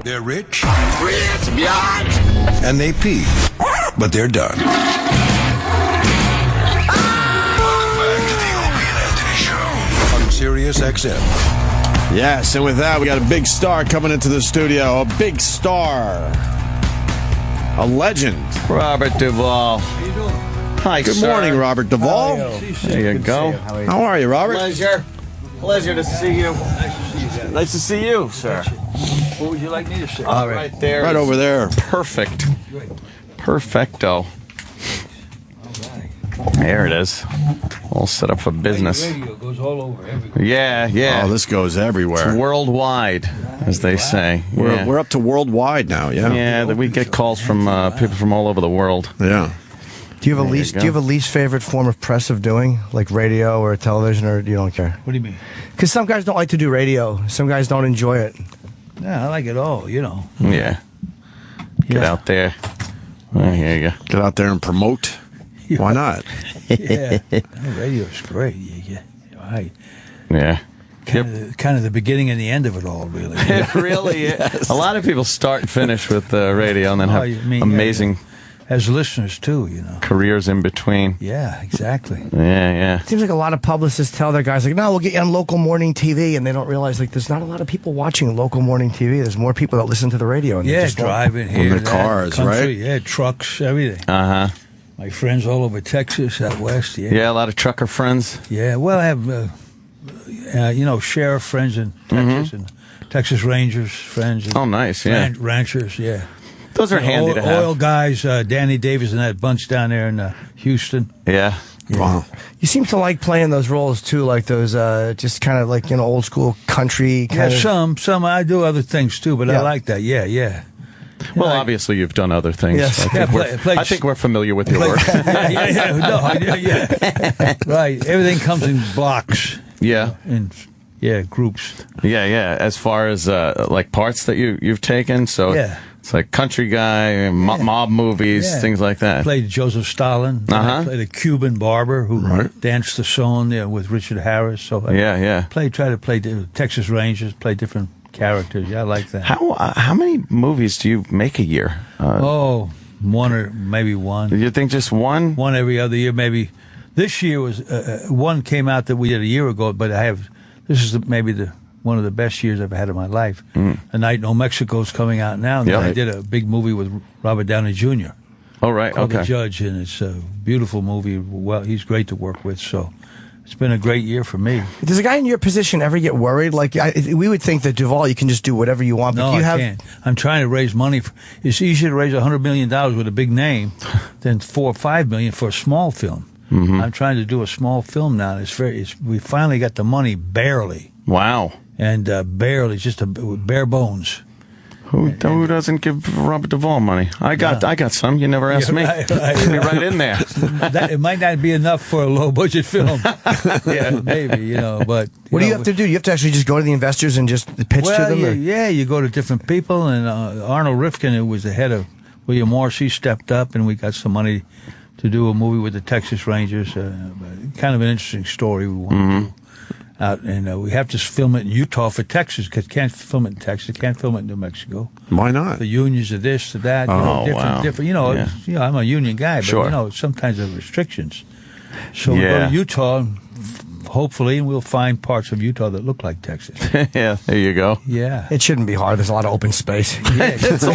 They're rich, Bitch! and they pee, but they're done. Welcome back to the Opie and Anthony Show on Sirius XM. Yes, and with that, we got a big star coming into the studio. A big star. A legend. Robert Duvall. How you doing? Hi, Good sir. morning, Robert Duvall. There you go. How are you, Robert? Pleasure to see you. Nice to see Nice to see you, you, sir. What would you like me to say? Right there. Right over there. Perfect. Perfecto. All right. There it is. All set up for business. Radio goes all over everywhere. Yeah. Oh, this goes everywhere. It's worldwide, as they say. Yeah. We're up to worldwide now, yeah. Yeah, we get calls from people from all over the world. Yeah. Do you have a There you least? go. Do you have a least favorite form of press of doing, like radio or television, or you don't care? What do you mean? Because some guys don't like to do radio. Some guys don't enjoy it. Yeah, I like it all, you know. Yeah. Get out there. Oh, here you go. Get out there and promote. Why not? Yeah. Radio's great. Yeah. Right. Yeah. Kind of the beginning and the end of it all, really. It really is. A lot of people start and finish with the radio and then have you mean, amazing As listeners, too, you know. careers in between. Yeah, exactly. Yeah. It seems like a lot of publicists tell their guys, like, no, we'll get you on local morning TV, and they don't realize, like, there's not a lot of people watching local morning TV. There's more people that listen to the radio. And they Yeah, just won't. driving here. On their that, cars, country, right? Yeah, trucks, everything. Uh-huh. My friends all over Texas, out west. Yeah, a lot of trucker friends. Yeah, well, I have, sheriff friends in Texas and Texas Rangers friends. And Oh, nice, yeah. ranchers, yeah. Those are handy to have. Oil guys, Danny Davis and that bunch down there in Houston. Yeah. Wow. You seem to like playing those roles, too, like those just kind of like, old school country Yeah, kind of. some. I do other things, too, but I Yeah. like that. Yeah. Well, obviously you've done other things. Yes. I think we're familiar with your work. yeah. Right. Everything comes in blocks. Yeah. Groups. Yeah. As far as like parts that you've taken, so Yeah. it's like country guy, mob movies, Yeah. things like that. Played Joseph Stalin. Uh-huh. I played a Cuban barber who danced the song with Richard Harris. So I try to play the Texas Rangers, play different characters. Yeah, I like that. How many movies do you make a year? One or maybe one. You think just one? One every other year, maybe. This year was one came out that we did a year ago, but this is maybe one of the best years I've had in my life. A Night in New Mexico is coming out now. And Yeah. I did a big movie with Robert Downey Jr. Oh, right. called The Okay. Judge, and it's a beautiful movie. Well, he's great to work with, so it's been a great year for me. Does a guy in your position ever get worried? Like, we would think that Duvall, you can just do whatever you want. But No, you I can't. I'm trying to raise money. It's easier to raise $100 million with a big name than $4 or $5 million for a small film. Mm-hmm. I'm trying to do a small film now. We finally got the money, barely. Wow. And barely, just bare bones. Who doesn't give Robert Duvall money? I got some. You never asked me. Right. You're right in there. It might not be enough for a low budget film. Yeah, maybe, but what do you have to do? You have to actually just go to the investors and just pitch to them? You go to different people, and Arnold Rifkin, who was the head of William Morris, he stepped up, and we got some money to do a movie with the Texas Rangers. Kind of an interesting story we want to do. And we have to film it in Utah for Texas, because can't film it in Texas, can't film it in New Mexico. Why not? The unions are this, to that, different. I'm a union guy, but Sure. sometimes there are restrictions. So we go to Utah, hopefully, and we'll find parts of Utah that look like Texas. Yeah, there you go. Yeah. It shouldn't be hard. There's a lot of open space. It's a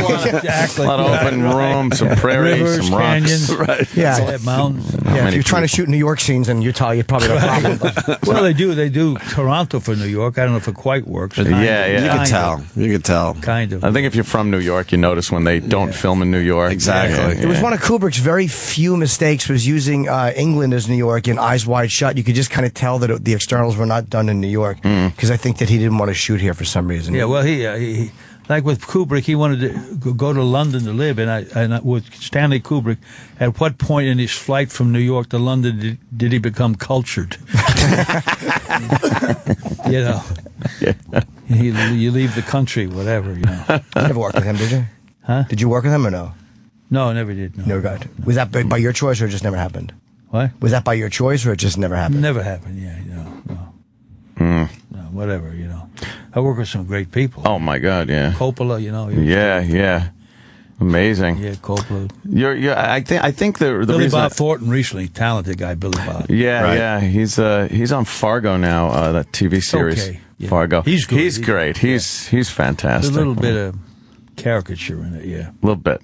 lot of open room, some prairies, Rivers, some rocks. canyons, Yeah. mountains. Yeah, if you're trying to shoot New York scenes in Utah, you'd probably have a problem. Well, they do Toronto for New York. I don't know if it quite works. Yeah. You can tell. You can tell. Kind of. I think if you're from New York, you notice when they don't film in New York. Exactly. It was one of Kubrick's very few mistakes was using England as New York in Eyes Wide Shut. You could just kind of tell that the externals were not done in New York, because I think that he didn't want to shoot here for some reason. Yeah, well, he like with Kubrick, he wanted to go to London to live, and with Stanley Kubrick, at what point in his flight from New York to London did he become cultured? You leave the country, whatever. You never worked with him, did you? Huh? Did you work with him or no? No, I never did. No. Never got. Was that by your choice or it just never happened? What? Was that by your choice or it just never happened? Never happened. Yeah, no, whatever. I work with some great people. Oh my God, yeah. Coppola, he was Yeah. Amazing. Yeah, Coppola. I think the Billy reason Bob Thornton recently, talented guy, Billy Bob. Yeah, he's on Fargo now, that TV series. Okay. Yeah. Fargo. He's good. He's great. He's fantastic. There's a little bit of caricature in it, yeah. A little bit.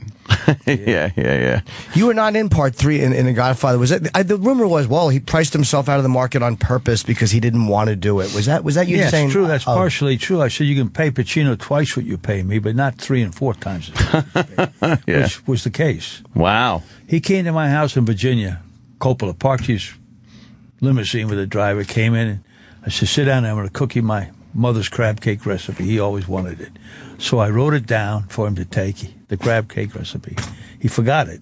Yeah. You were not in part 3 in The Godfather. Was it? The rumor was, well, he priced himself out of the market on purpose because he didn't want to do it. Was that you saying? That's true. That's partially true. I said you can pay Pacino twice what you pay me, but not 3 and 4 times which was the case. Wow. He came to my house in Virginia. Coppola parked his limousine with a driver, came in, and I said, sit down, I'm going to cook you my mother's crab cake recipe. He always wanted it. So I wrote it down for him to take, the crab cake recipe. He forgot it.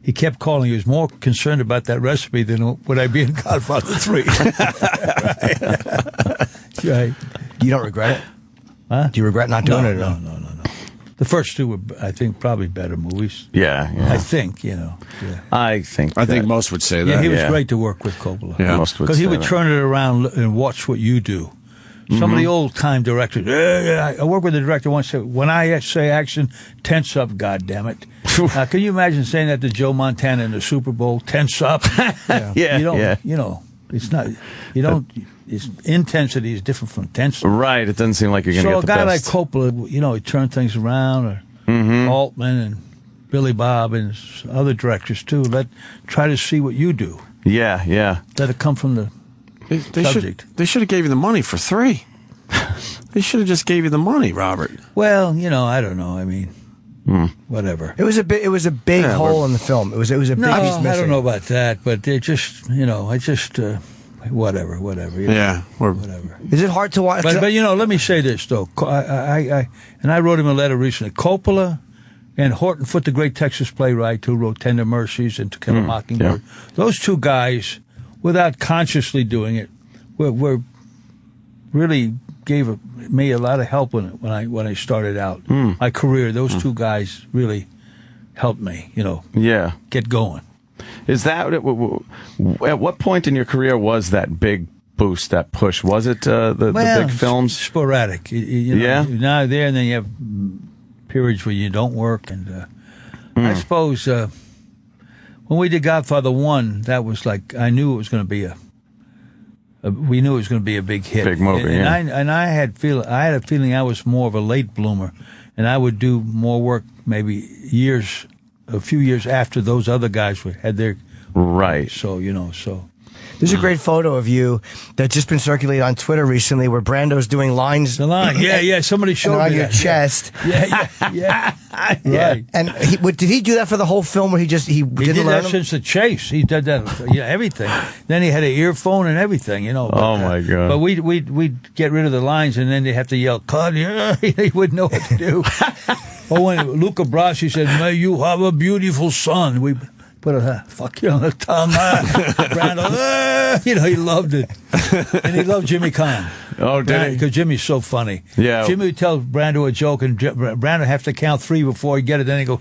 He kept calling. He was more concerned about that recipe than would I be in Godfather 3. Right. You don't regret it? Huh? Do you regret not doing it? No. The first 2 were, I think, probably better movies. Yeah. I think, Yeah. I think most would say that. Yeah, he was great to work with, Coppola. Yeah. Most would Because he say would that. turn it around and watch what you do. Some of the old-time directors, I worked with a director once, said, when I say action, tense up, goddammit. Can you imagine saying that to Joe Montana in the Super Bowl? Tense up. It's not, it's intensity is different from intensity. Right. It doesn't seem like you're going to So get a the guy like best. Coppola, he turned things around, or Altman and Billy Bob and other directors too. Try to see what you do. Yeah. Let it come from the subject. They should have gave you the money for 3. They should have just gave you the money, Robert. Well, I don't know. I mean, whatever. It was a big hole in the film. It was a big piece missing. I don't know about that, but they just, whatever. Yeah. Whatever. Is it hard to watch? But let me say this though. I wrote him a letter recently. Coppola and Horton Foote, the great Texas playwright who wrote Tender Mercies and To Kill a Mockingbird. Yeah. Those 2 guys, without consciously doing it, were really gave me a lot of help when I started out my career. Those 2 guys really helped me, get going. Is that at what point in your career was that big boost, that push? Was it the big films? Sporadic. Now there, and then you have periods where you don't work, and I suppose when we did Godfather 1, that was like I knew it was going to be we knew it was going to be a big hit, big movie. And I had a feeling I was more of a late bloomer, and I would do more work maybe a few years after those other guys had their right. So There's a great photo of you that's just been circulated on Twitter recently where Brando's doing lines. The line, yeah. Somebody showed me on your that. chest. Yeah. Right. And did he do that for the whole film, or he didn't did learn that them? since the chase. He did that, everything. Then he had an earphone and everything, But, my God! But we'd get rid of the lines, and then they have to yell, "Cut!" He wouldn't know what to do. When Luca Brasi said, "May you have a beautiful son," we put a fuck you on the tongue. Brando, he loved it, and he loved Jimmy Kahn. Oh, did he? Because Jimmy's so funny. Yeah. Jimmy would tell Brando a joke, and Brando would have to count 3 before he get it. Then he go.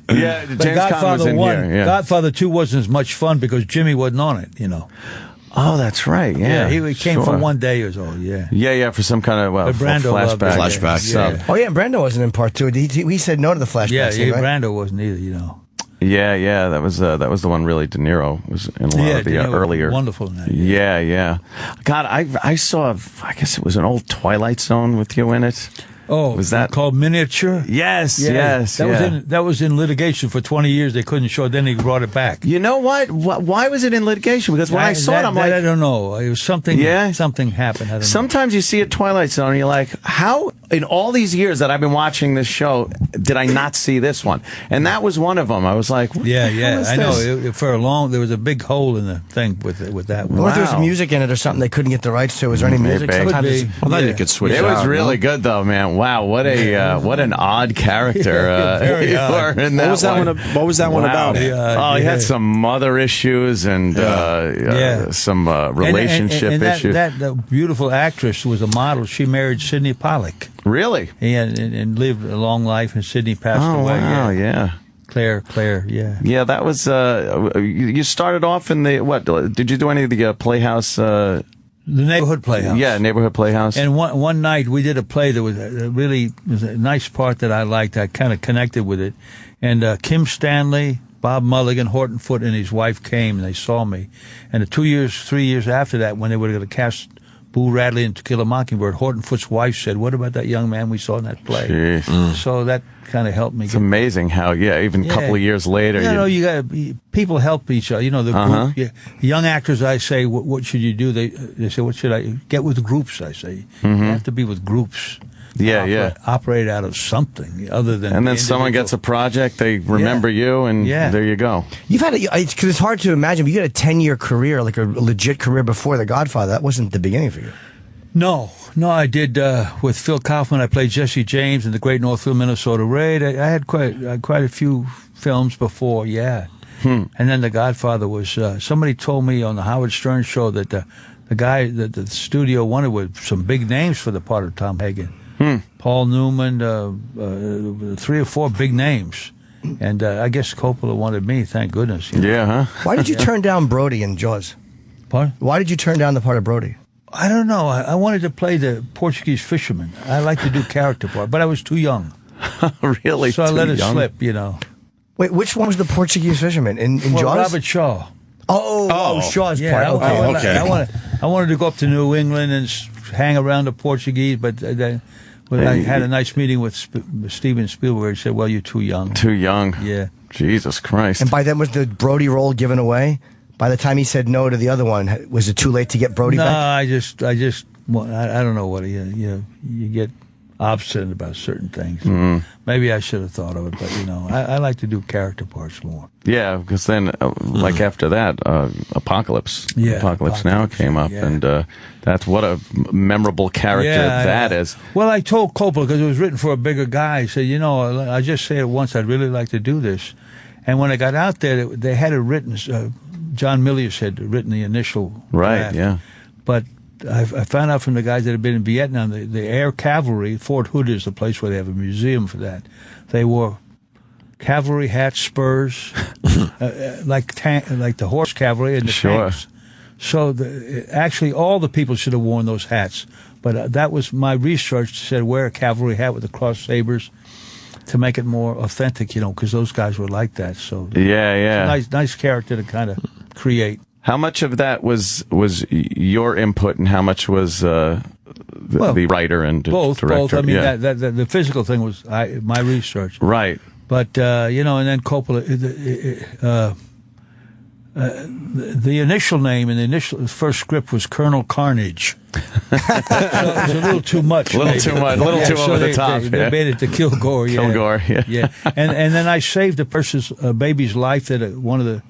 Yeah, James Caan was in 1, here. Yeah. Godfather 2 wasn't as much fun because Jimmy wasn't on it. Oh, that's right. Yeah, he came for 1 day or so. Yeah. Yeah, for some kind of But Brando loved it. Flashback. Yeah. Oh yeah, and Brando wasn't in part 2. He said no to the flashback. Yeah, scene, right? Brando wasn't either. Yeah, that was the one really De Niro was in a lot of the earlier. Wonderful in that. Yeah. God, I saw. I guess it was an old Twilight Zone with you in it. Oh, was that called Miniature? Yes. That was in litigation for 20 years. They couldn't show it. Then they brought it back. You know what? Why was it in litigation? Because when I saw it, I'm like, I don't know. It was something. Yeah? Something happened. I don't know. Sometimes you see a Twilight Zone, and you're like, how in all these years that I've been watching this show did I not see this one? And that was one of them. I was like, what yeah. the hell is I this? know. For a long, there was a big hole in the thing with that one. Or if there was music in it or something they couldn't get the rights to. Was there any music? Maybe. Sometimes Could it's- be. Well, then you could switch It it was out, really no? good, though, man. Wow, what an odd character Very you odd. were in that What was that one? What was that one about? Oh, he had some mother issues and some relationship issues. The beautiful actress was a model. She married Sidney Pollack. Really? And lived a long life, and Sidney passed away. Wow, yeah. Claire, yeah. Yeah, that was, you started off in the, what, did you do any of the Playhouse The Neighborhood Playhouse. Yeah, Neighborhood Playhouse. And one night we did a play that was was a nice part that I liked. I kind of connected with it. And Kim Stanley, Bob Mulligan, Horton Foote, and his wife came and they saw me. And 3 years after that, when they were going to cast Boo Radley in To Kill a Mockingbird, Horton Foote's wife said, "What about that young man we saw in that play?" So that kind of helped me. It's amazing how, even a couple of years later. You got people help each other. The group, young actors, I say, what should you do? They say, what should I get with groups? I say, you have to be with groups. Operate out of something other than. And then someone gets a project, they remember you, and there you go. You've had because it's hard to imagine. But you had a 10-year career, like a legit career before The Godfather. That wasn't the beginning for you. No, I did with Phil Kaufman. I played Jesse James in The Great Northfield Minnesota Raid. I had quite a few films before, And then The Godfather was. Somebody told me on the Howard Stern show that the guy that the studio wanted was some big names for the part of Tom Hagen. Paul Newman, 3 or 4 big names. And I guess Coppola wanted me, thank goodness. Why did you turn down Brody in Jaws? Pardon? Why did you turn down the part of Brody? I don't know. I wanted to play the Portuguese fisherman. I like to do character part, but I was too young. Really? So I let it slip, Wait, which one was the Portuguese fisherman? In Jaws? Robert Shaw. Shaw's part. I wanted to go up to New England and hang around the Portuguese, but I had a nice meeting with Steven Spielberg. He said, "Well, you're too young." Too young. Yeah. Jesus Christ. And by then, was the Brody role given away? By the time he said no to the other one, was it too late to get Brody back? No, I don't know what you get obstinate about certain things. Maybe I should have thought of it, but I like to do character parts more. Yeah, because then, like after that, Apocalypse Now came up, and that's what a memorable character that is. Well, I told Coppola, because it was written for a bigger guy, I said, I just say it once, I'd really like to do this. And when I got out there, they had it written, John Milius had written the initial draft. But I found out from the guys that had been in Vietnam, the Air Cavalry, Fort Hood is the place where they have a museum for that. They wore cavalry hats, spurs, like the horse cavalry and the tanks. So actually all the people should have worn those hats. But that was my research, said wear a cavalry hat with the cross sabers to make it more authentic, because those guys were like that. So it's a nice character to kind of create. How much of that was your input, and how much was the writer and director? Both. I mean, the physical thing was my research. Right. But and then Coppola, the initial name in the first script was Colonel Carnage. So it was a little too much. A little too over the top. They made it to Kilgore. Yeah. And then I saved a baby's life that one of the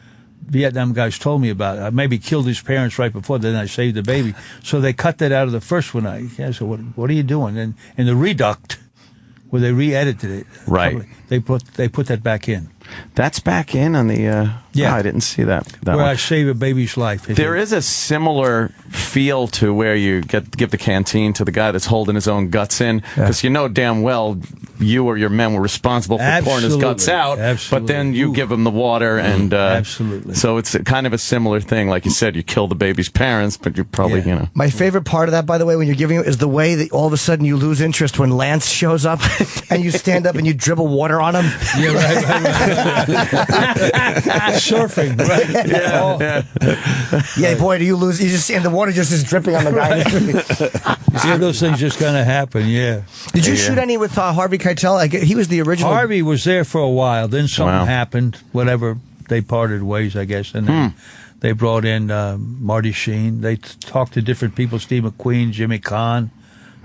Vietnam guys told me about. I maybe killed his parents right before, then I saved the baby. So they cut that out of the first one. So what are you doing? And in the Reduct, where they re-edited it, they put that back in. That's back in on the. I didn't see that where one. I save a baby's life. There is a similar feel to where you give the canteen to the guy that's holding his own guts in, because damn well you or your men were responsible for pouring his guts out. But then you give him the water, and absolutely. So it's kind of a similar thing. Like you said, you kill the baby's parents, but you probably My favorite part of that, by the way, when you're giving it, is the way that all of a sudden you lose interest when Lance shows up and you stand up and you dribble water on him. Yeah, right. Surfing, right? Yeah, boy, do you lose? You just and the water just is dripping on the guy. Those things just kind of happen. Yeah. Did you shoot any with Harvey Keitel? He was the original. Harvey was there for a while. Then something happened. Whatever, they parted ways, I guess, and then they brought in Marty Sheen. They talked to different people: Steve McQueen, Jimmy Kahn.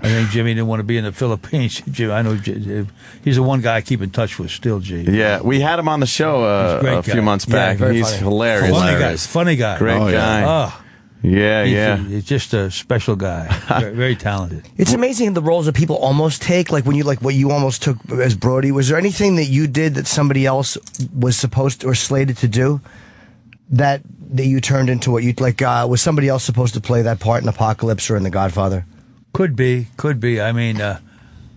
I think Jimmy didn't want to be in the Philippines. I know he's the one guy I keep in touch with still, G. Yeah, we had him on the show a few months back. He's funny. Hilarious. Funny guy. Great guy. Oh. He's just a special guy. Very talented. It's amazing the roles that people almost take, like what you almost took as Brody. Was there anything that you did that somebody else was supposed to or slated to do that you turned into what you like? Was somebody else supposed to play that part in Apocalypse or in The Godfather? Could be. I mean,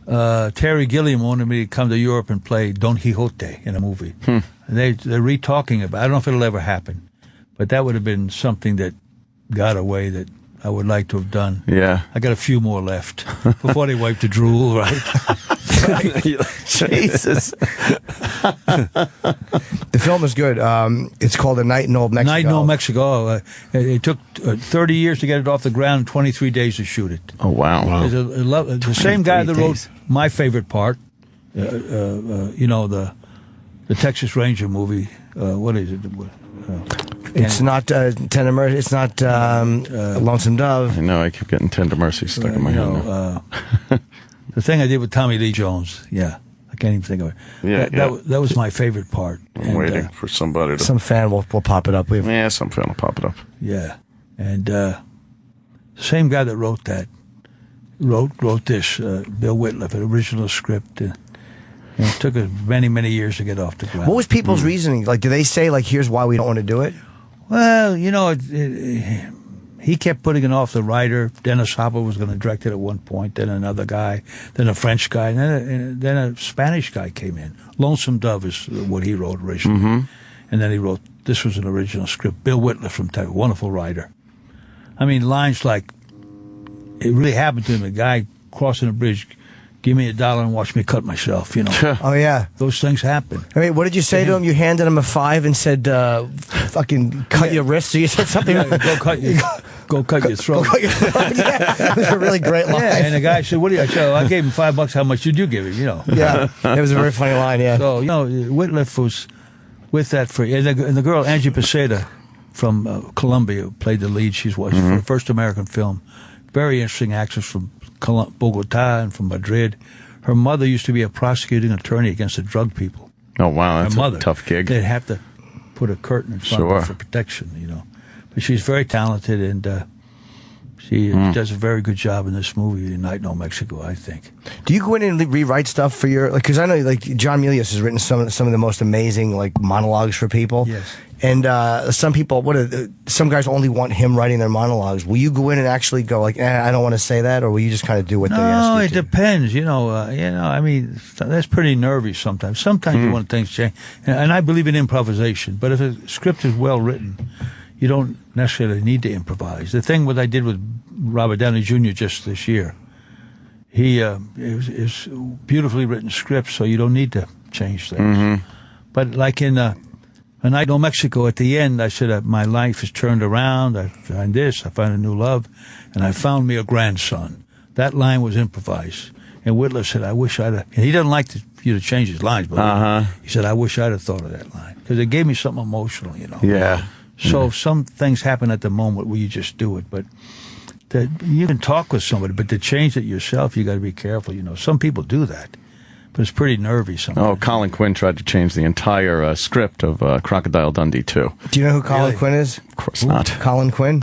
Terry Gilliam wanted me to come to Europe and play Don Quixote in a movie. They're re-talking about it. I don't know if it'll ever happen, but that would have been something that got away that I would like to have done. Yeah. I got a few more left before they wipe the drool, right? Jesus. The film is good. It's called A Night in Old Mexico. Night in Old Mexico. It took 30 years to get it off the ground and 23 days to shoot it. Oh, wow. The same guy that wrote my favorite part, the Texas Ranger movie. What is it? It's not Tender Mercy. It's not Lonesome Dove. I know. I keep getting Tender Mercy stuck in my head now. The thing I did with Tommy Lee Jones. Yeah. I can't even think of it. Yeah, that was my favorite part. I'm waiting for somebody to... Some fan will pop it up. Some fan will pop it up. Yeah. And the same guy that wrote that wrote this, Bill Whitliff, an original script. And it took us many, many years to get off the ground. What was people's reasoning? Like, do they say, like, here's why we don't want to do it? Well, he kept putting it off the writer. Dennis Hopper was going to direct it at one point, then another guy, then a French guy, and then a Spanish guy came in. Lonesome Dove is what he wrote originally. Mm-hmm. And then he wrote, this was an original script. Bill Whitliff from Texas, wonderful writer. I mean, lines like, it really happened to him, a guy crossing a bridge, give me $1 and watch me cut myself, Oh, yeah. Those things happen. I mean, what did you say to him? You handed him a $5 and said, fucking cut your wrist? So you said something like, go cut your throat. Go cut your throat. Yeah. It was a really great line. Yeah, and the guy said, what do you, so I gave him $5. How much did you give him, Yeah, it was a very funny line, yeah. So, Whitliff was with that for, and the girl, Angie Peseta from Colombia, played the lead. She was for the first American film. Very interesting actress from Bogota and from Madrid. Her mother used to be a prosecuting attorney against the drug people. Oh, wow. That's a tough gig. They'd have to put a curtain in front of her for protection, But she's very talented, and she does a very good job in this movie, Night in Old Mexico, I think. Do you go in and rewrite stuff for your, because I know John Milius has written some of the most amazing monologues for people. Yes. And some people, some guys only want him writing their monologues. Will you go in and actually go I don't want to say that, or will you just kind of do what they ask you No, it to? depends. I mean, that's pretty nervy sometimes. Sometimes you want things changed, and I believe in improvisation. But if a script is well written, you don't necessarily need to improvise. The thing what I did with Robert Downey Jr. just this year, it's beautifully written script, so you don't need to change things. Mm-hmm. But like in A Night in Old Mexico, at the end, I said, my life has turned around. I find this, I find a new love, and I found me a grandson. That line was improvised. And Whitliff said, I wish I'd have, and he doesn't like you to change his lines, but he said, I wish I'd have thought of that line. Because it gave me something emotional, Yeah. So some things happen at the moment where you just do it, but you can talk with somebody, but to change it yourself, you got to be careful. Some people do that, but it's pretty nervy sometimes. Oh, Colin Quinn tried to change the entire script of Crocodile Dundee 2. Do you know who Colin Quinn is? Of course not. Colin Quinn?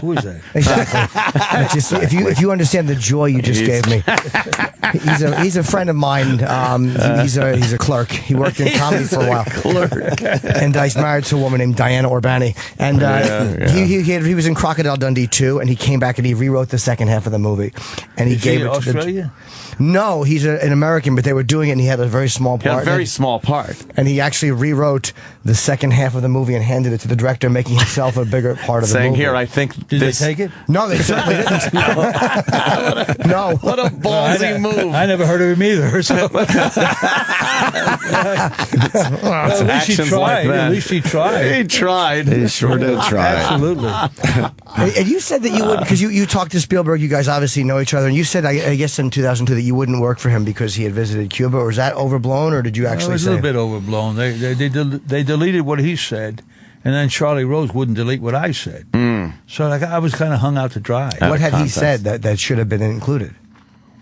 Who is that? Exactly. If you understand the joy you just gave me, he's a friend of mine. He's a clerk. He worked in comedy for a while. Clerk. And he's married to a woman named Diana Urbani. And he was in Crocodile Dundee 2, and he came back and he rewrote the second half of the movie. And he gave it to Australia? No, he's an American, but they were doing it, and he had a very small part. He had a very small part. And he actually rewrote the second half of the movie and handed it to the director, making himself a bigger part of the movie. Saying here, I think Did they take it? No, they certainly didn't. No. What a ballsy move. I never heard of him either. So. At least he tried. At least he tried. He tried. He sure did try. Absolutely. And you said that you would, because you talked to Spielberg, you guys obviously know each other, and you said, I guess in 2002, that you wouldn't work for him because he had visited Cuba, or was that overblown, or did you actually it was say? a little bit overblown. They deleted what he said, and then Charlie Rose wouldn't delete what I said. So I was kind of hung out to dry. What had he said that should have been included?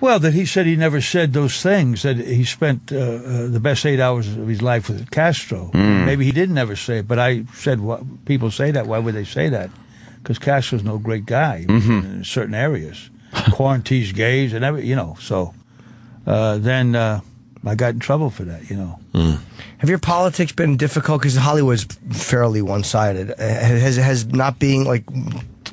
Well, that he said he never said those things, that he spent the best 8 hours of his life with Castro. Maybe he didn't ever say it, but I said, people say that. Why would they say that? Because Castro's no great guy in certain areas. Quarantines gays and so then I got in trouble for that, Have your politics been difficult? Because Hollywood's fairly one-sided. Has not being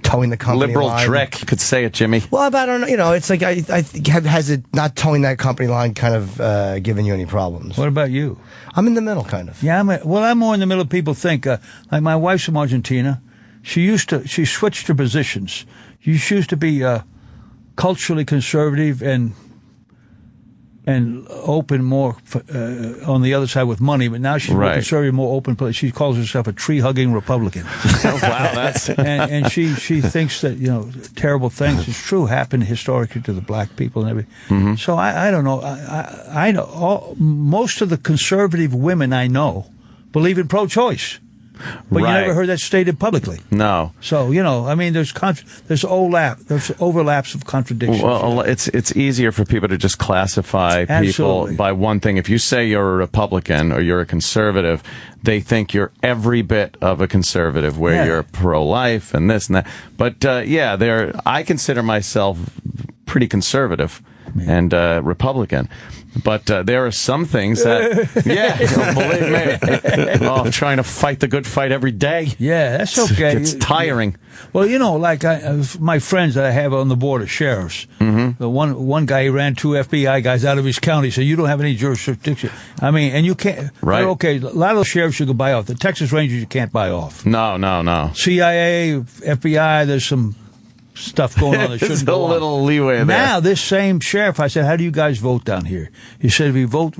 towing the company Liberal line. trick. You could say it, Jimmy. Well, I don't know. It's like has it not towing that company line kind of given you any problems? What about you? I'm in the middle, kind of. Yeah, I'm more in the middle. People think like my wife's from Argentina. She switched her positions. you choose to be culturally conservative and open more on the other side with money, but now she's more conservative, more open. She calls herself a tree-hugging Republican. Wow, that's and she thinks that terrible things. It's true happened historically to the black people and everything. Mm-hmm. So I don't know. I know most of the conservative women I know believe in pro-choice. But you never heard that stated publicly. No. So I mean, there's overlaps of contradictions. Well, it's easier for people to just classify people by one thing. If you say you're a Republican or you're a conservative, they think you're every bit of a conservative, where you're pro-life and this and that. But I consider myself pretty conservative and Republican. But there are some things that, believe me, I'm trying to fight the good fight every day. Yeah, that's okay. It's tiring. Well, like my friends that I have on the board of sheriffs, the one guy ran 2 FBI guys out of his county, so you don't have any jurisdiction. I mean, and you can't. Right. Okay, a lot of those sheriffs you could buy off. The Texas Rangers you can't buy off. No. CIA, FBI, there's some stuff going on that shouldn't go on. There's a little leeway there. Now, this same sheriff, I said, how do you guys vote down here? He said, we vote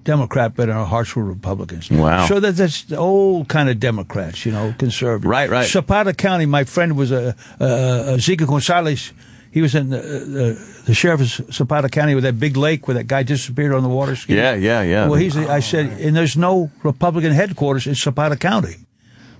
Democrat, but our hearts were Republicans. Wow. So that's the old kind of Democrats, conservative. Right. Zapata County, my friend was Zica Gonzalez. He was in the sheriff of Zapata County with that big lake where that guy disappeared on the water ski. Yeah. Well, I said, and there's no Republican headquarters in Zapata County.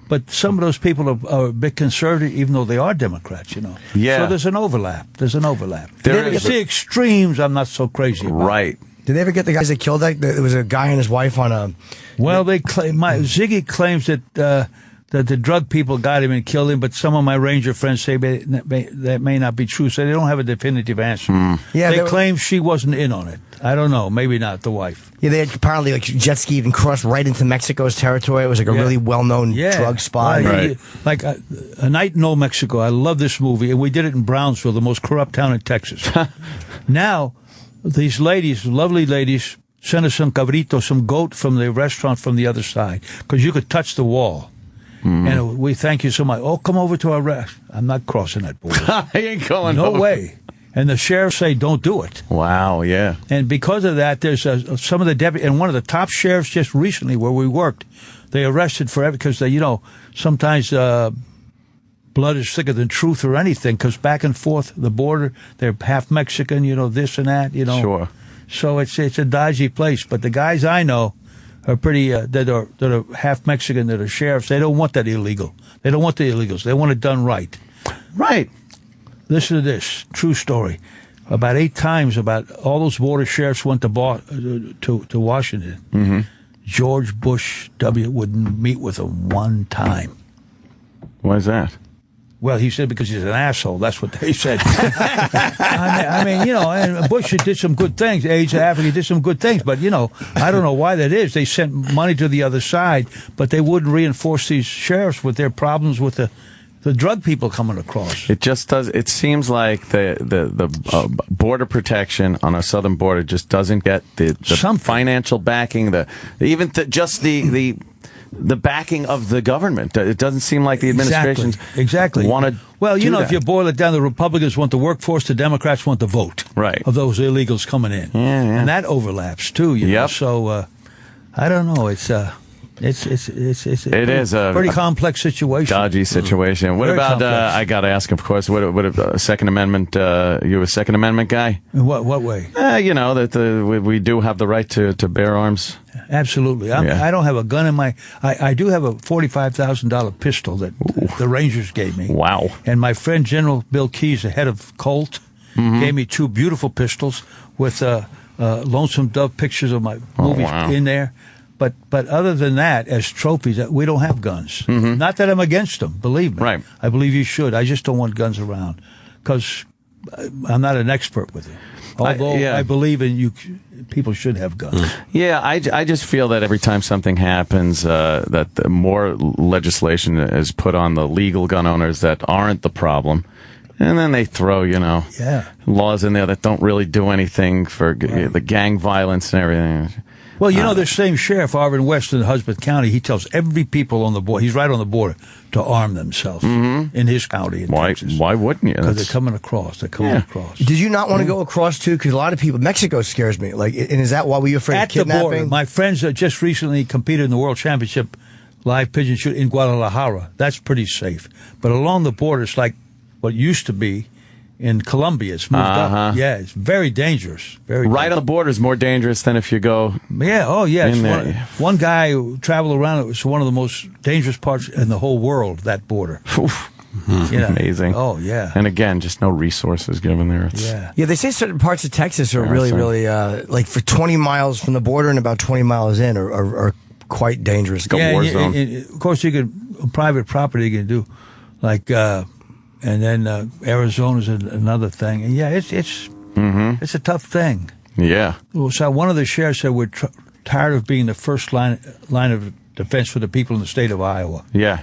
But some of those people are a bit conservative, even though they are Democrats, Yeah. So there's an overlap. The extremes I'm not so crazy about. Right. Did they ever get the guys that killed that? There was a guy and his wife on a... Well, they claim... Ziggy claims that the drug people got him and killed him, but some of my Ranger friends say that may not be true, so they don't have a definitive answer. Yeah, they claim she wasn't in on it. I don't know. Maybe not the wife. Yeah, they had apparently jet skied and crossed right into Mexico's territory. It was like a really well-known drug spot. Right. Like A Night in Old Mexico. I love this movie, and we did it in Brownsville, the most corrupt town in Texas. Now, these ladies, lovely ladies, sent us some cabrito, some goat from the restaurant from the other side, because you could touch the wall. And we thank you so much. Oh, come over to our restaurant. I'm not crossing that border. I ain't going No over. way. And the sheriffs say, don't do it. Wow, yeah. And because of that, there's some of the deputies, and one of the top sheriffs just recently where we worked, they arrested for because they, sometimes blood is thicker than truth or anything, because back and forth the border, they're half Mexican, this and that, Sure. So it's a dodgy place. But the guys I know are pretty that are half Mexican, that are sheriffs. They don't want that illegal. They don't want the illegals. They want it done right. Right. Listen to this true story. About 8 times, about all those border sheriffs went to Washington. Mm-hmm. George Bush W. wouldn't meet with them one time. Why is that? Well, he said because he's an asshole. That's what they said. I mean, and Bush did some good things. Age of Africa did some good things. But, I don't know why that is. They sent money to the other side, but they wouldn't reinforce these sheriffs with their problems with the drug people coming across. It just does. It seems like the border protection on our southern border just doesn't get the financial backing, the backing of the government. It doesn't seem like the administrations want to. Well, if you boil it down, the Republicans want the workforce, the Democrats want the vote. Right. Of those illegals coming in. Yeah. And that overlaps too. Yep. So I don't know. It's a pretty complex situation. Dodgy situation. What about, I got to ask, of course, what Second Amendment, you a Second Amendment guy? In what way? That we do have the right to bear arms. Absolutely. I don't have a gun in my... I do have a $45,000 pistol that the Rangers gave me. Wow. And my friend General Bill Keyes, the head of Colt, gave me 2 beautiful pistols with Lonesome Dove pictures of my movies in there. But other than that, as trophies, we don't have guns. Mm-hmm. Not that I'm against them, believe me. Right. I believe you should. I just don't want guns around because I'm not an expert with it. Although I believe in people should have guns. Yeah, I just feel that every time something happens, that more legislation is put on the legal gun owners that aren't the problem. And then they throw, laws in there that don't really do anything for the gang violence and everything. Well, you know, the same sheriff, Arvin West in Hudson County, he tells every people on the border, he's right on the border, to arm themselves in his county in Texas. Why wouldn't you? Because they're coming across. They're coming across. Did you not want to go across, too? Because a lot of people, Mexico scares me. Like, and is that why we were afraid of kidnapping? At the border. My friends just recently competed in the World Championship live pigeon shoot in Guadalajara. That's pretty safe. But along the border, it's like what used to be in Colombia. It's moved up. Yeah, it's very dangerous. Very right dangerous. on the border is more dangerous than if you go. Yeah. Oh, yeah. It's one guy who traveled around. It was one of the most dangerous parts in the whole world. That border. You know. Amazing. Oh, yeah. And again, just no resources given there. It's, yeah. They say certain parts of Texas are really, like for 20 miles from the border and about 20 miles in are quite dangerous. It's a war zone. Of course, you could private property. You can do like. And then Arizona's another thing. And yeah, it's a tough thing. Yeah. So one of the sheriffs said we're tired of being the first line of defense for the people in the state of Iowa. Yeah.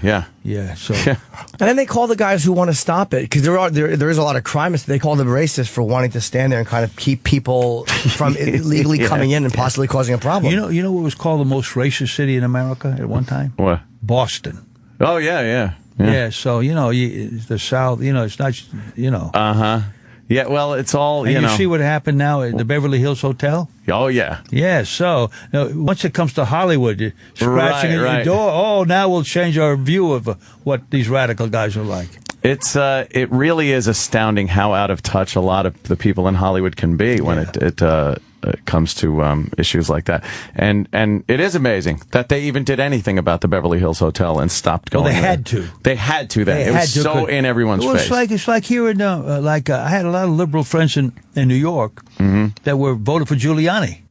So. And then they call the guys who want to stop it because there is a lot of crime. They call them racist for wanting to stand there and kind of keep people from illegally coming in and possibly causing a problem. You know what was called the most racist city in America at one time? What? Boston. Oh yeah. Yeah, so, the South, it's not, Yeah, well, it's all, and you see what happened now at the Beverly Hills Hotel? Oh, yeah. Yeah, so, once it comes to Hollywood, you're scratching at your door, now we'll change our view of what these radical guys are like. It really is astounding how out of touch a lot of the people in Hollywood can be when it comes to issues like that. And it is amazing that they even did anything about the Beverly Hills Hotel and stopped going. Well, they there. had to. They had to. Then it was so in everyone's face. It's like here in I had a lot of liberal friends in New York that were voted for Giuliani,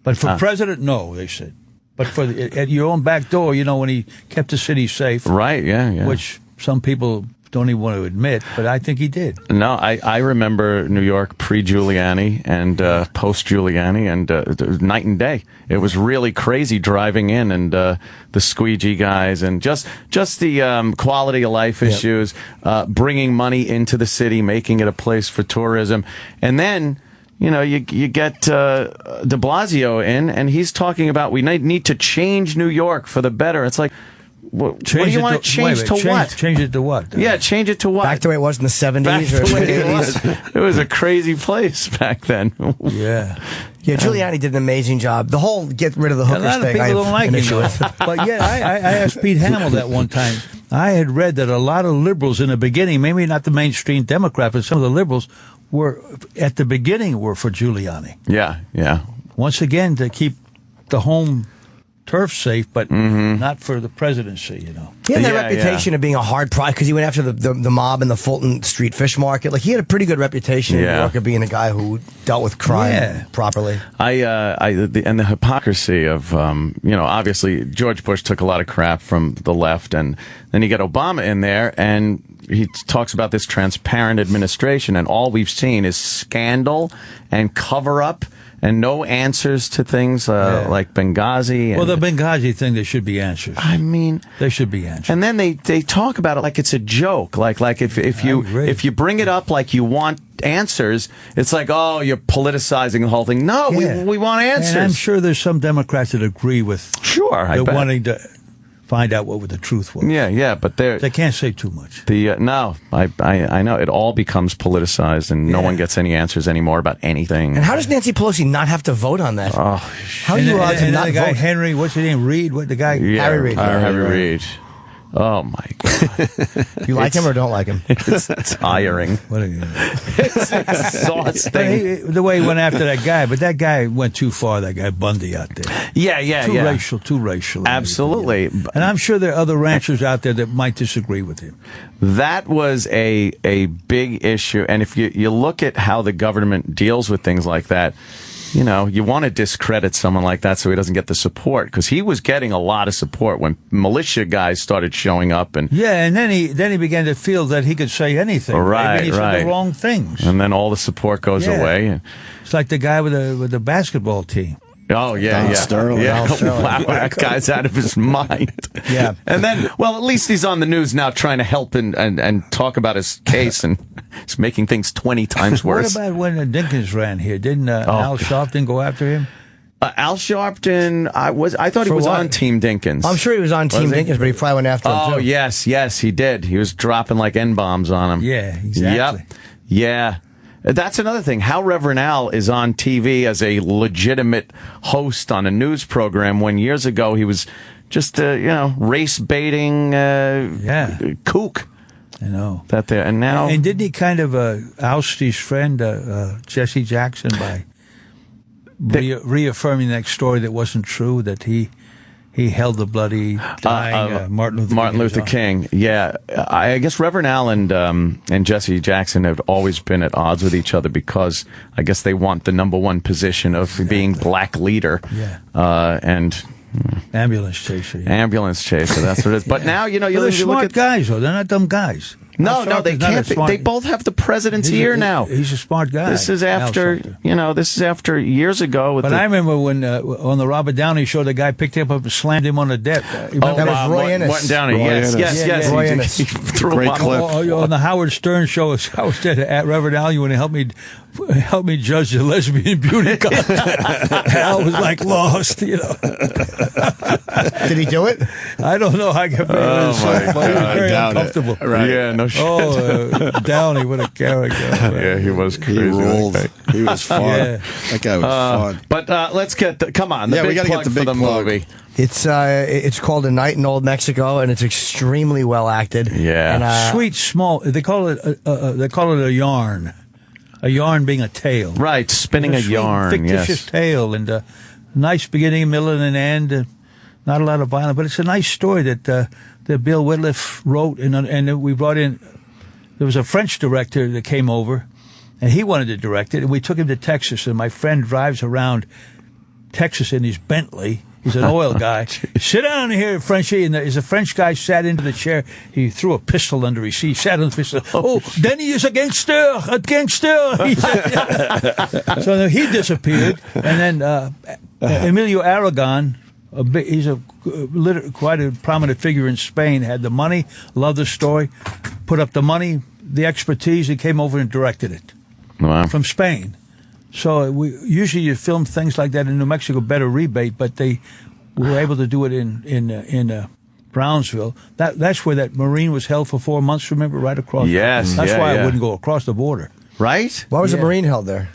but for president, no, they said. But for at your own back door, when he kept the city safe, right? Yeah. Which some people don't even want to admit, but I think he did. No, I remember New York pre-Giuliani and post-Giuliani, and night and day. It was really crazy driving in, and the squeegee guys, and just the quality of life issues, bringing money into the city, making it a place for tourism, and then. You get de Blasio in, and he's talking about we need to change New York for the better. It's like. What do you want to change to what? Change it to what? Yeah, change it to what? Back the way it was in the 70s or the 80s. It was a crazy place back then. Yeah, Giuliani did an amazing job. The whole get rid of the hookers thing. A lot of people don't like him. But yeah, I asked Pete Hamill that one time. I had read that a lot of liberals in the beginning, maybe not the mainstream Democrats, but some of the liberals were at the beginning were for Giuliani. Yeah. Once again, to keep the home turf safe, but not for the presidency, He had that reputation of being a hard prize because he went after the mob in the Fulton Street fish market. Like, he had a pretty good reputation in New York of being a guy who dealt with crime properly. The hypocrisy of, obviously George Bush took a lot of crap from the left, and then you get Obama in there, and he talks about this transparent administration, and all we've seen is scandal and cover-up. And no answers to things like Benghazi. Well, the Benghazi thing, there should be answers. I mean, there should be answers. And then they talk about it like it's a joke. Like if you bring it up like you want answers, it's like, oh, you're politicizing the whole thing. No, we want answers. And I'm sure there's some Democrats that agree with wanting to find out what the truth was. Yeah, but they can't say too much. No, I know it all becomes politicized, and no one gets any answers anymore about anything. And how does Nancy Pelosi not have to vote on that? Oh, how are you allowed to not the guy vote? Henry, what's his name? Reid? What the guy? Harry Reid. Harry Reid. Oh my God! You like him or don't like him? It's tiring. It's exhausting. The way he went after that guy, but that guy went too far. That guy Bundy out there. Yeah. Too racial. Absolutely. And I'm sure there are other ranchers out there that might disagree with him. That was a big issue, and if you look at how the government deals with things like that. You want to discredit someone like that so he doesn't get the support, because he was getting a lot of support when militia guys started showing up, and and then he began to feel that he could say anything. Right, Maybe he said the wrong things, and then all the support goes away. It's like the guy with the basketball team. Oh, yeah. Sterling. Yeah. Wow, that guy's out of his mind. Yeah. And then, well, at least he's on the news now trying to help and talk about his case, and it's making things 20 times worse. What about when Dinkins ran here? Didn't Al Sharpton go after him? Al Sharpton, I thought he was on Team Dinkins. I'm sure he was on Team Dinkins, but he probably went after him, too. Oh, yes, he did. He was dropping like N-bombs on him. Yeah, exactly. Yep. Yeah. That's another thing. How Reverend Al is on TV as a legitimate host on a news program when years ago he was just, race baiting kook. I know. And now... And didn't he kind of oust his friend, Jesse Jackson, by reaffirming that story that wasn't true, that he held the bloody dying Martin Luther King. Yeah, I guess Reverend Al and Jesse Jackson have always been at odds with each other because I guess they want the #1 position of being black leader. Yeah. And ambulance chaser. Yeah. Ambulance chaser. That's what it is. But now they're smart guys, though. They're not dumb guys. No, they can't be. They both have the president's ear now. He's a smart guy. This is after, years ago. But I remember when on the Robert Downey show, the guy picked him up and slammed him on the deck. That was Roy Ennis. Martin Downey, yes. Roy Ennis. He threw Great him clip. On the Howard Stern show, I was there at Reverend Al. You want to help me judge the lesbian beauty contest. Al was like lost, Did he do it? I don't know. I got very uncomfortable. Right. Yeah, no shit. Downey, what a character. Yeah, he was crazy. He ruled. He was fun. Yeah. That guy was fun. But let's get come on. We got to get the big plug. Movie. It's called A Night in Old Mexico, and it's extremely well acted. Yeah, and, sweet, small. They call it a yarn. A yarn being a tale. Right, spinning a yarn. Fictitious tale, and nice beginning, middle, and an end. Not a lot of violence, but it's a nice story that Bill Whitliff wrote, and we brought in. There was a French director that came over, and he wanted to direct it, and we took him to Texas, and my friend drives around Texas in his Bentley. He's an oil guy. Sit down here, Frenchie. And as a French guy sat into the chair, he threw a pistol under his seat. He sat on the pistol. Oh, then he is a gangster. He said. So he disappeared. And then Emilio Aragon, he's quite a prominent figure in Spain, had the money, loved the story, put up the money, the expertise, and came over and directed it. Wow. From Spain. So usually you film things like that in New Mexico, better rebate, but they were able to do it in Brownsville. That's where that Marine was held for 4 months. Remember, right across. Yes, that's why I wouldn't go across the border. Right? Why was a Marine held there?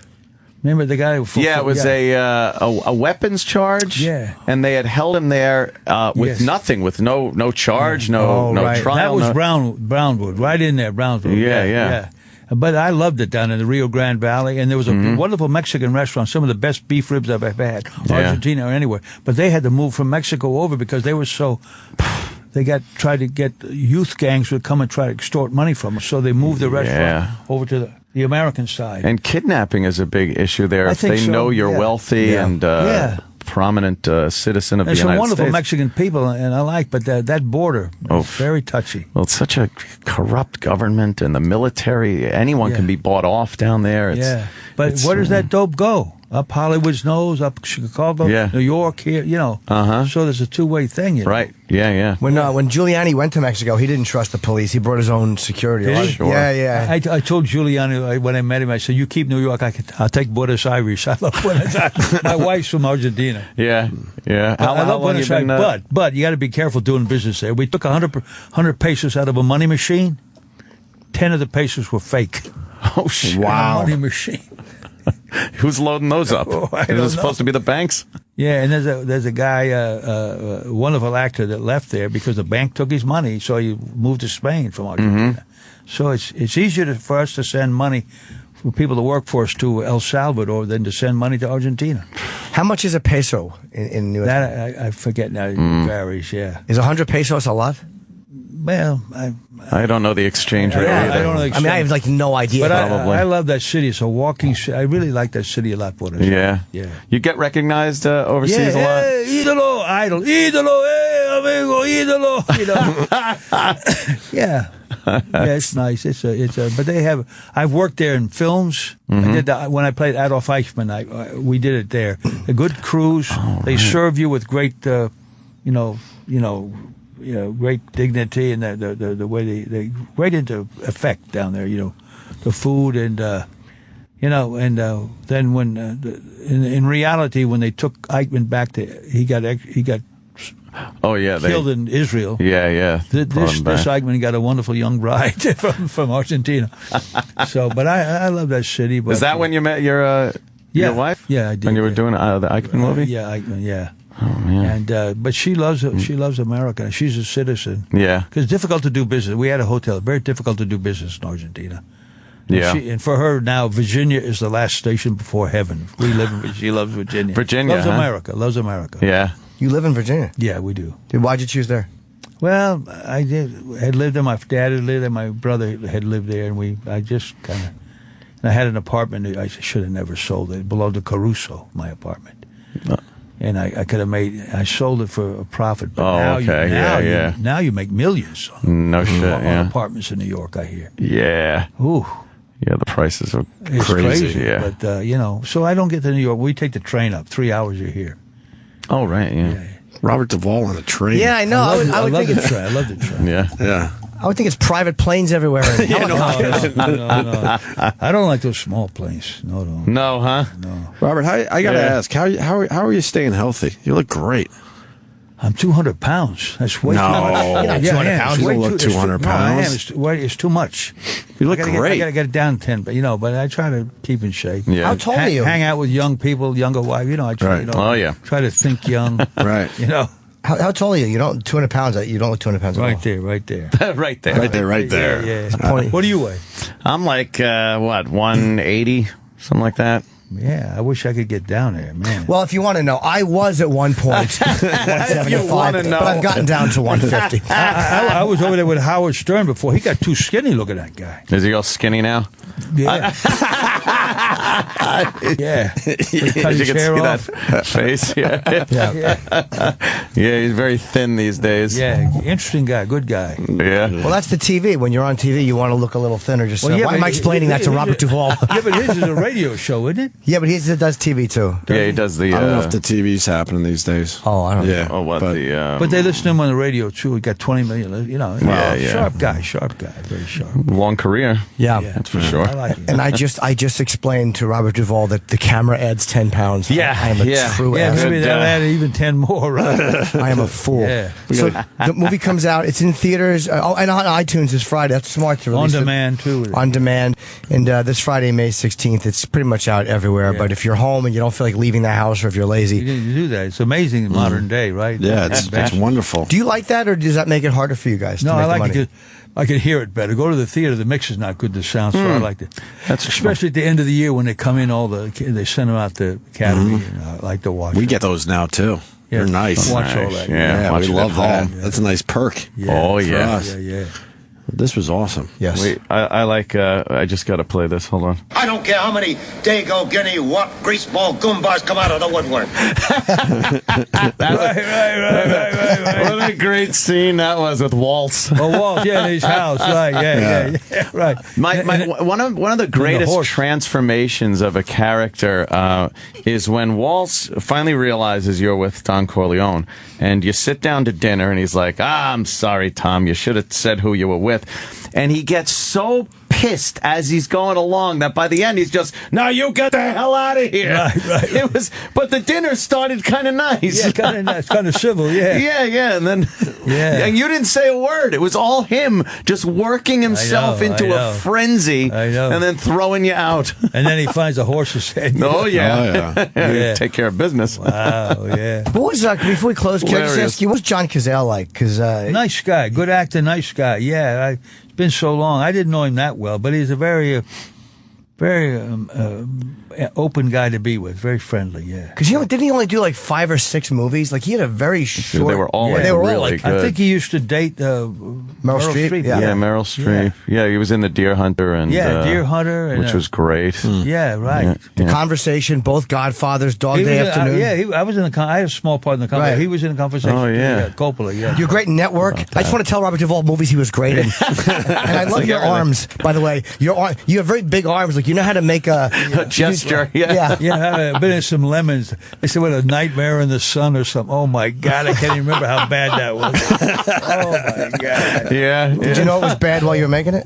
Remember the guy? It was a weapons charge. Yeah, and they had held him there with nothing, with no charge, no trial. That was Brownwood, right in there, Brownsville. Yeah. But I loved it down in the Rio Grande Valley, and there was a wonderful Mexican restaurant, some of the best beef ribs I've ever had, Argentina or anywhere. But they had to move from Mexico over because they were so. They tried to get youth gangs would come and try to extort money from us, so they moved the restaurant over to the American side. And kidnapping is a big issue there. If they know you're wealthy and prominent citizen of the United States. There's some wonderful Mexican people, and I like, but that border is very touchy. Well, it's such a corrupt government, and the military, anyone can be bought off down there. But where does that dope go? Up Hollywood's nose, up Chicago, New York, here, So there's a two-way thing. Right, yeah. When Giuliani went to Mexico, he didn't trust the police. He brought his own security. Did he? Sure. Yeah. I told Giuliani when I met him, I said, you keep New York, I'll take Buenos Aires. I love Buenos Aires. My wife's from Argentina. Yeah. I love Buenos Aires, but you got to be careful doing business there. We took 100 pesos out of a money machine. 10 of the pesos were fake. Oh, shit. Wow. Money machine. Who's loading those up? Is it supposed to be the banks? Yeah, and there's a guy, a wonderful actor that left there because the bank took his money, so he moved to Spain from Argentina. So it's easier for us to send money for people to work for us to El Salvador than to send money to Argentina. How much is a peso in New York? That I forget now. It varies. Yeah. Is 100 pesos a lot? Well, I don't know the exchange rate. I don't know the exchange. I have no idea. But probably. I love that city. It's a walking city. I really like that city a lot. Yeah. You get recogned overseas a lot? Ídolo, idol, ídolo, amigo, ídolo. Yeah, it's nice. But they have. I've worked there in films. I did that when I played Adolf Eichmann. We did it there. A good cruise. They serve you with great, great dignity, and the way they great into effect down there. The food and You know, and then when in reality, when they took Eichmann back he got Oh yeah, killed in Israel. Yeah. This Eichmann got a wonderful young bride from Argentina. So, but I love that city. But, Is that when you met your wife? Yeah, I did. When you were doing the Eichmann movie? Yeah, Eichmann. Yeah. Oh man. And but she loves America. She's a citizen. Yeah. Because it's difficult to do business. We had a hotel. Very difficult to do business in Argentina. Yeah. And for her now, Virginia is the last station before heaven. We live in Virginia. She loves Virginia. Virginia, Loves America. Yeah. You live in Virginia? Yeah, we do. Dude, why'd you choose there? Well, I had lived there. My dad had lived there. My brother had lived there, and I just kind of. I had an apartment that I should have never sold it. It belonged to Caruso, my apartment. And I could have I sold it for a profit. But now you make millions on apartments in New York, I hear. Yeah. Ooh. Yeah, the prices are It's crazy. Yeah. But, so I don't get to New York. We take the train up. 3 hours you're here. Oh, right, yeah. Robert Duvall on a train. Yeah, I know. I love the train. I love the train. Yeah. I would think it's private planes everywhere. No. I don't like those small planes. No. No, huh? No. Robert, I got to ask, how are you staying healthy? You look great. I'm 200 pounds. That's way too much. You're not 200 pounds. You don't look 200 pounds. No, I am. It's too much. You look great. I got to get it down 10, but I try to keep in shape. Yeah. How tall are you? Hang out with young people, younger wife. I try. Right. Try to think young. Right. How tall are you? You don't 200 pounds. You don't look 200 pounds at all. Right there. Right there. Right there. Yeah. What do you weigh? I'm like, 180, something like that. Yeah, I wish I could get down there, man. Well, if you want to know, I was at one point 175, but I've gotten down to 150. I was over there with Howard Stern before. He got too skinny. Look at that guy. Is he all skinny now? Yeah. Yeah. You can see that face. Yeah, he's very thin these days. Yeah, interesting guy, good guy. Yeah. Well, that's the TV. When you're on TV, you want to look a little thinner. Why am I explaining that to Robert Duvall? Yeah, but his is a radio show, isn't it? Yeah, but he does TV too. Yeah, he does the. I don't know if the TV's happening these days. Oh, I don't know. Yeah. Oh, what the? But they listen to him on the radio too. He got 20 million. Yeah. Sharp guy, very sharp. Long career. Yeah. That's for sure. I like him. And I just explained to Robert Duvall that the camera adds 10 pounds. Yeah, I am a true ass. Maybe that'll add even 10 more, right? I am a fool. Yeah. So the movie comes out. It's in theaters. And on iTunes this Friday. That's smart to release On demand, too. On demand. And this Friday, May 16th, it's pretty much out everywhere. Yeah. But if you're home and you don't feel like leaving the house or if you're lazy. You can do that. It's amazing in modern day, right? Yeah, it's wonderful. Do you like that, or does that make it harder for you guys? No, to make I like the it. I can hear it better. Go to the theater. The mix is not good. The sound, so I like it. That's especially at the end of the year when they come in. They send them out to Academy. And I like to watch. We it. get those now too. Yeah, They're nice. Watch all that. Yeah, we watch it love at that. home. That's a nice perk. Yeah. Oh, for yeah. us. Yeah. This was awesome. Yes. Wait, I like. I just got to play this. Hold on. I don't care how many Dago, Guinea, what greaseball Goombas come out of the woodwork. Right. What a great scene that was with Waltz. Oh, Walt, in his house, right? Yeah, right. One of the greatest transformations of a character is when Waltz finally realizes you're with Don Corleone, and you sit down to dinner, and he's like, "I'm sorry, Tom, you should have said who you were with," and he gets so pissed as he's going along that by the end he's just, "Now you get the hell out of here." Right. But the dinner started kind of nice. Yeah, kind of nice, kind of civil. Yeah. Yeah, and then and you didn't say a word. It was all him just working himself into a frenzy, I know. and then throwing you out. And then he finds a horse's head. Oh yeah, Yeah. Take care of business. Wow, yeah. What was before we close? Can I just Hilarious. ask you, what's John Cazale like? Because Nice guy, good actor, nice guy. Yeah, it's been so long. I didn't know him that well, but he's a very open guy to be with. Very friendly. Yeah. Because didn't he only do like 5 or 6 movies? Like he had a very short. They were all they were all really like. good. I think he used to date Meryl Streep. Yeah, Meryl Streep. Yeah, he was in The Deer Hunter and Deer Hunter, and, which was great. Yeah, right. The Conversation, both Godfathers, Dog Day Afternoon. I was in the. I had a small part in the conversation. Right. He was in the Conversation. Oh, yeah. Coppola. Yeah. You're great in Network. I just want to tell Robert Duvall movies he was great in. And I love your arms, by the way. You have very big arms. Like you know how to make a gesture. Yeah. Yeah, I've been in some Lemons. They said, "What, A Nightmare in the Sun" or something. Oh my God, I can't even remember how bad that was. Oh my God. Yeah. Did you know it was bad while you were making it?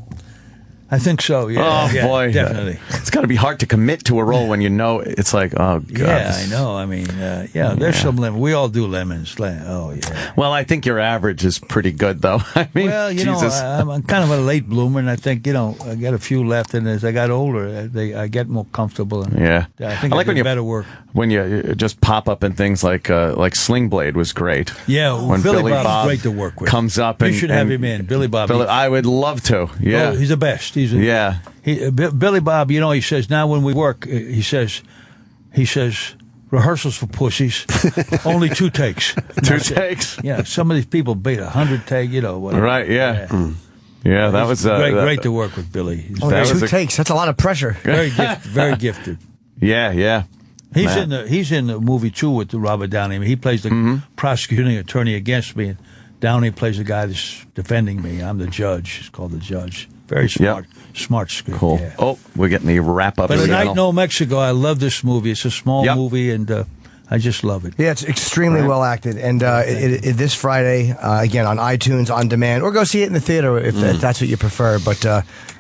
I think so. Yeah. Oh boy, definitely. It's got to be hard to commit to a role when you know it's like, oh god. Yeah, I know. I mean, there's some lemon. We all do lemons. Oh yeah. Well, I think your average is pretty good, though. I mean, Well, Jesus. I'm kind of a late bloomer, and I think I got a few left. And as I got older, I get more comfortable. And Yeah, I think I like when you better work. when you just pop up in things like Sling Blade was great. Yeah, when Billy Bob's great to work with. Comes up You and should have him in, Billy Bob. I would love to. Yeah, Oh, he's the best. Yeah. Billy Bob. He says now when we work, he says rehearsals for pussies, only 2 takes. Two takes. Yeah, some of these people beat 100 take. Whatever. Right. Yeah. Yeah, that was great to work with Billy. Only 2 takes. That's a lot of pressure. Very gifted. Yeah. He's in the movie too with Robert Downey. I mean, he plays the prosecuting attorney against me, and Downey plays the guy that's defending me. I'm the judge. It's called The Judge. Very smart script. Cool. Yeah. Oh, we're getting the wrap up. But A Night in Old Mexico, I love this movie. It's a small movie, and I just love it. Yeah, it's extremely well acted. And this Friday, again, on iTunes, on demand, or go see it in the theater if that's what you prefer. But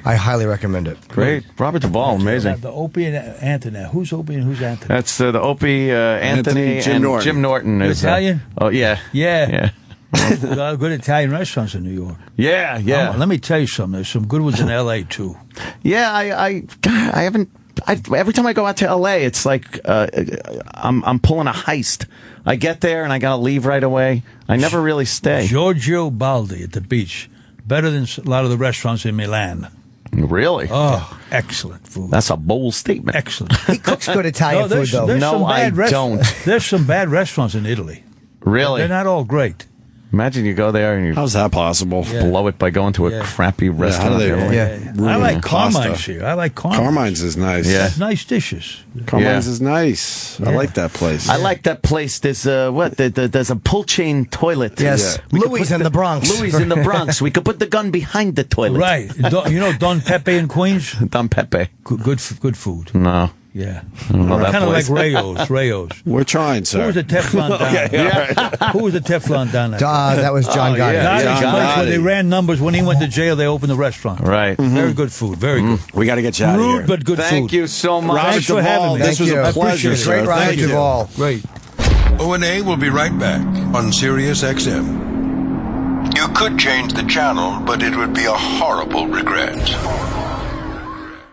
I highly recommend it. Great. Robert Duvall, amazing. The Opie and Anthony. Who's Opie and who's Anthony? That's the Opie, Anthony, Jim and Norton. Jim Norton. Is Italian? Oh, yeah. Yeah. There's a lot of good Italian restaurants in New York. Yeah. Let me tell you something. There's some good ones in L.A. too. Yeah, I haven't. Every time I go out to L.A., it's like I'm pulling a heist. I get there and I gotta leave right away. I never really stay. Giorgio Baldi at the beach, better than a lot of the restaurants in Milan. Really? Oh, excellent food. That's a bold statement. Excellent. He cooks good Italian food, though. No, I don't. There's some bad restaurants in Italy. Really? They're not all great. Imagine you go there and you How's that possible? blow it by going to a crappy restaurant. how do they- I like pasta. Carmine's here. I like Carmine's. Carmine's is nice. Yeah. Nice dishes. Carmine's Yeah. is nice. I like that place. I like that place. There's there's a pull chain toilet. Yes, Louis in the Bronx. Louis in the Bronx. We could put the gun behind the toilet. Right. Don Pepe in Queens? Don Pepe. Good food. No. Yeah. know that Kind of like place. Rayos. We're trying, sir. Who was the Teflon Don? Who was the Teflon Don? That was John Gotti. yeah. Gotti's John place where they Gotti. ran numbers when he went to jail. They opened the restaurant. Right. Very good food. Very good. We got to get you out of here. Rude but good food. Thank you so much. Robert Thanks for Duvall, having me. this was Thank a you. pleasure, Great sir. Robert Thank you. Duvall. Great. O&A will be right back on Sirius XM. You could change the channel, but it would be a horrible regret.